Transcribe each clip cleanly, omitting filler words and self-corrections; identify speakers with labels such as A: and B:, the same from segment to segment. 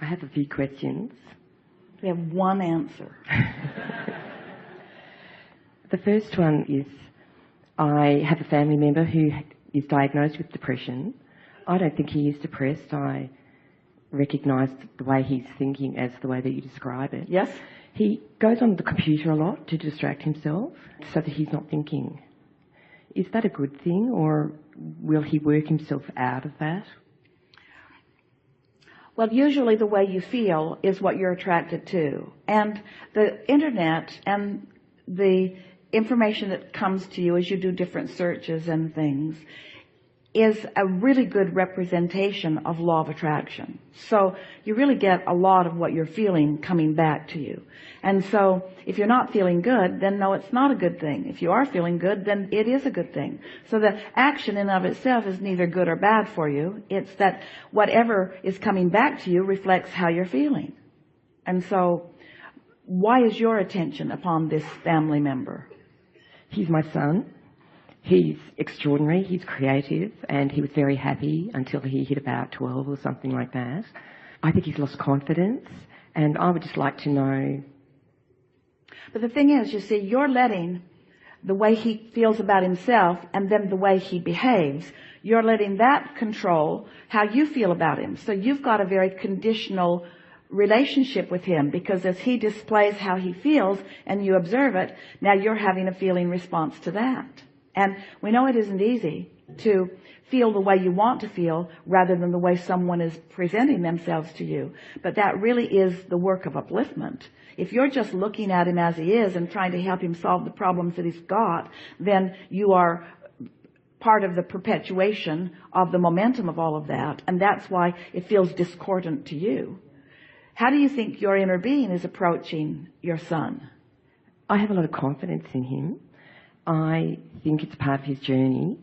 A: I have a few questions.
B: We have one answer.
A: The first one is, I have a family member who is diagnosed with depression. I don't think he is depressed. I recognise the way he's thinking as the way that you describe it.
B: Yes?
A: He goes on the computer a lot to distract himself so that he's not thinking. Is that a good thing, or will he work himself out of that?
B: Well, usually the way you feel is what you're attracted to. And the internet and the information that comes to you as you do different searches and things is a really good representation of law of attraction. So you really get a lot of what you're feeling coming back to you. And so if you're not feeling good, then no, it's not a good thing. If you are feeling good, then it is a good thing. So the action in of itself is neither good or bad for you. It's that whatever is coming back to you reflects how you're feeling. And so why is your attention upon this family member?
A: He's my son. He's extraordinary, he's creative, and he was very happy until he hit about 12 or something like that. I think he's lost confidence, and I would just like to know.
B: But the thing is, you see, you're letting the way he feels about himself and then the way he behaves, you're letting that control how you feel about him. So you've got a very conditional relationship with him, because as he displays how he feels and you observe it, now you're having a feeling response to that. And we know it isn't easy to feel the way you want to feel rather than the way someone is presenting themselves to you. But that really is the work of upliftment. If you're just looking at him as he is and trying to help him solve the problems that he's got, then you are part of the perpetuation of the momentum of all of that. And that's why it feels discordant to you. How do you think your inner being is approaching your son?
A: I have a lot of confidence in him. I think it's part of his journey.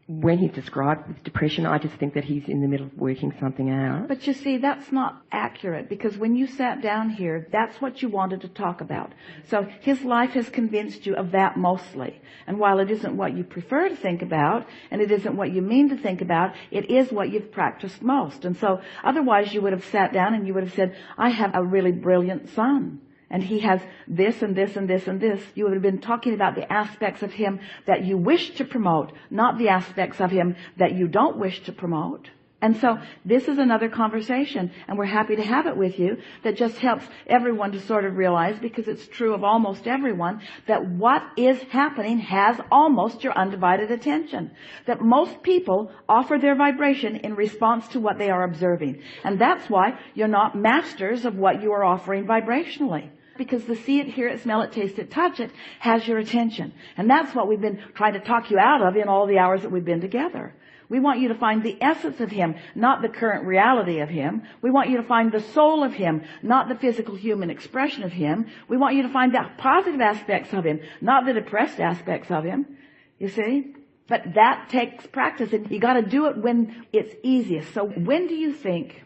A: When he's described with depression, I just think that he's in the middle of working something out.
B: But you see, that's not accurate, because when you sat down here, that's what you wanted to talk about. So his life has convinced you of that mostly. And while it isn't what you prefer to think about, and it isn't what you mean to think about, it is what you've practiced most. And so otherwise you would have sat down and you would have said, I have a really brilliant son, and he has this and this and this and this. You would have been talking about the aspects of him that you wish to promote, not the aspects of him that you don't wish to promote. And so this is another conversation, and we're happy to have it with you, that just helps everyone to sort of realize, because it's true of almost everyone, that what is happening has almost your undivided attention. That most people offer their vibration in response to what they are observing. And that's why you're not masters of what you are offering vibrationally. Because the see it, hear it, smell it, taste it, touch it has your attention. And that's what we've been trying to talk you out of in all the hours that we've been together. We want you to find the essence of him, not the current reality of him. We want you to find the soul of him, not the physical human expression of him. We want you to find the positive aspects of him, not the depressed aspects of him. You see? But that takes practice, and you got to do it when it's easiest. So when do you think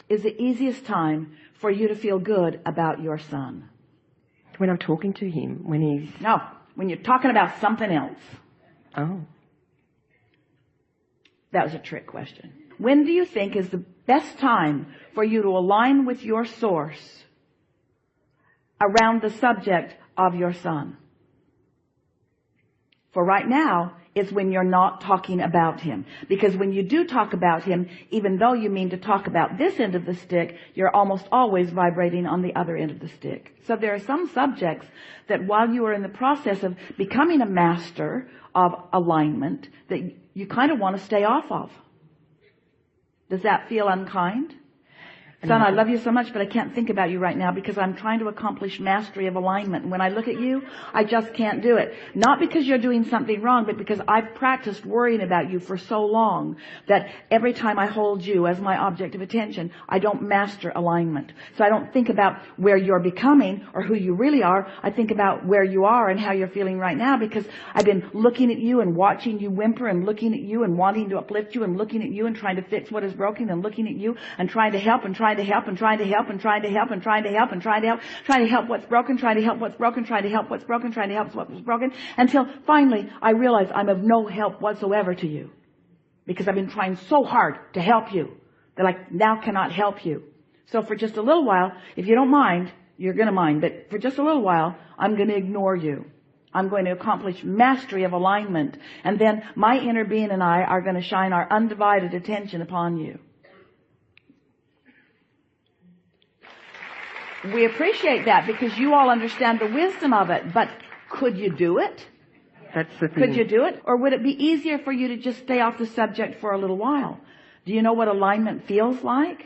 B: is the easiest time for you to feel good about your son?
A: When I'm talking to him, when he's...
B: No, when you're talking about something else.
A: Oh.
B: That was a trick question. When do you think is the best time for you to align with your source around the subject of your son? For right now, it's when you're not talking about him. Because when you do talk about him, even though you mean to talk about this end of the stick, you're almost always vibrating on the other end of the stick. So there are some subjects that while you are in the process of becoming a master of alignment, that you kind of want to stay off of. Does that feel unkind? Son, I love you so much, but I can't think about you right now because I'm trying to accomplish mastery of alignment. And when I look at you, I just can't do it. Not because you're doing something wrong, but because I've practiced worrying about you for so long that every time I hold you as my object of attention, I don't master alignment. So I don't think about where you're becoming or who you really are. I think about where you are and how you're feeling right now, because I've been looking at you and watching you whimper and looking at you and wanting to uplift you and looking at you and trying to fix what is broken and looking at you and trying to help and trying to help and trying to help and trying to help and trying to help and trying to help, trying to help what's broken, trying to help what's broken, trying to help what's broken, trying to help what's broken, until finally I realize I'm of no help whatsoever to you, because I've been trying so hard to help you They're like, now cannot help you. So for just a little while, if you don't mind, you're going to mind, but for just a little while, I'm going to ignore you. I'm going to accomplish mastery of alignment. And then my inner being and I are going to shine our undivided attention upon you. We appreciate that because you all understand the wisdom of it. But could you do it?
A: That's the thing.
B: Could you do it? Or would it be easier for you to just stay off the subject for a little while? Do you know what alignment feels like?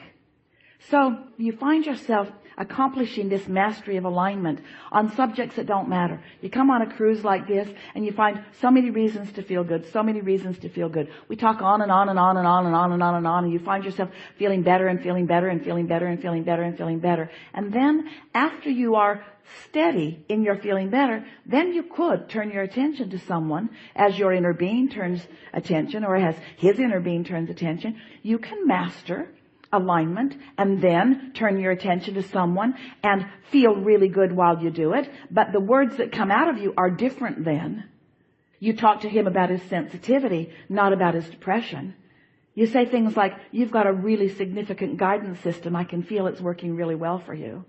B: So you find yourself accomplishing this mastery of alignment on subjects that don't matter. You come on a cruise like this and you find so many reasons to feel good, so many reasons to feel good. We talk on and on and on and on and on and on and on, and you find yourself feeling better and feeling better and feeling better and feeling better and feeling better. And then after you are steady in your feeling better, then you could turn your attention to someone as your inner being turns attention, or as his inner being turns attention. You can master alignment and then turn your attention to someone and feel really good while you do it. But the words that come out of you are different then. You talk to him about his sensitivity, not about his depression. You say things like, you've got a really significant guidance system. I can feel it's working really well for you.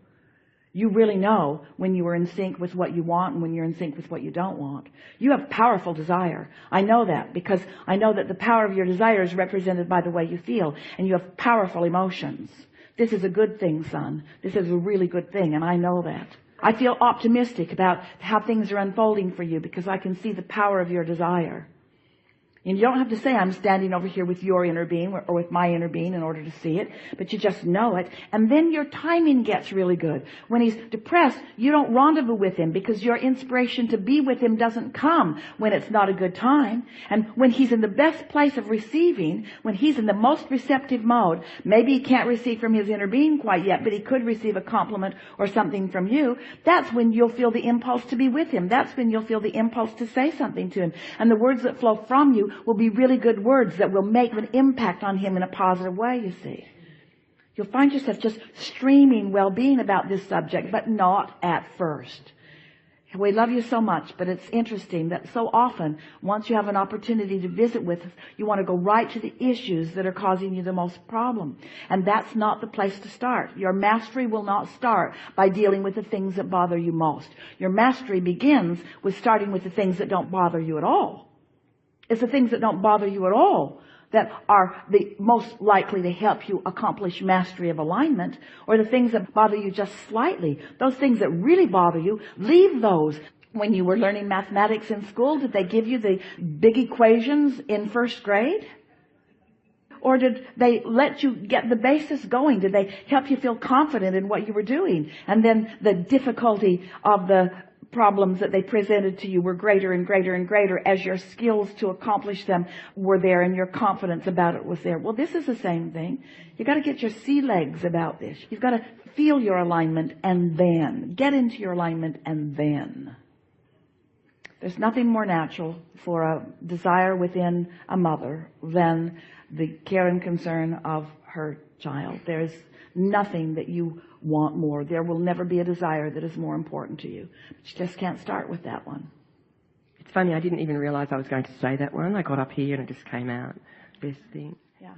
B: You really know when you are in sync with what you want and when you're in sync with what you don't want. You have powerful desire. I know that because I know that the power of your desire is represented by the way you feel, and you have powerful emotions. This is a good thing, son. This is a really good thing, and I know that. I feel optimistic about how things are unfolding for you because I can see the power of your desire. And you don't have to say, I'm standing over here with your inner being or with my inner being in order to see it, but you just know it. And then your timing gets really good. When he's depressed, you don't rendezvous with him because your inspiration to be with him doesn't come when it's not a good time. And when he's in the best place of receiving, when he's in the most receptive mode, maybe he can't receive from his inner being quite yet, but he could receive a compliment or something from you. That's when you'll feel the impulse to be with him. That's when you'll feel the impulse to say something to him. And the words that flow from you will be really good words that will make an impact on him in a positive way, you see. You'll find yourself just streaming well-being about this subject, but not at first. We love you so much, but it's interesting that so often, once you have an opportunity to visit with us, you want to go right to the issues that are causing you the most problem. And that's not the place to start. Your mastery will not start by dealing with the things that bother you most. Your mastery begins with starting with the things that don't bother you at all. It's the things that don't bother you at all that are the most likely to help you accomplish mastery of alignment, or the things that bother you just slightly. Those things that really bother you, leave those. When you were learning mathematics in school, did they give you the big equations in first grade? Or did they let you get the basis going? Did they help you feel confident in what you were doing? And then the difficulty of the problems that they presented to you were greater and greater and greater as your skills to accomplish them were there and your confidence about it was there. Well, this is the same thing. You've got to get your sea legs about this. You've got to feel your alignment and then get into your alignment and then. There's nothing more natural for a desire within a mother than the care and concern of her child. There's nothing that you want more. There will never be a desire that is more important to you. But you just can't start with that one.
A: It's funny, I didn't even realize I was going to say that one. I got up here and it just came out. Best thing.
B: Yeah.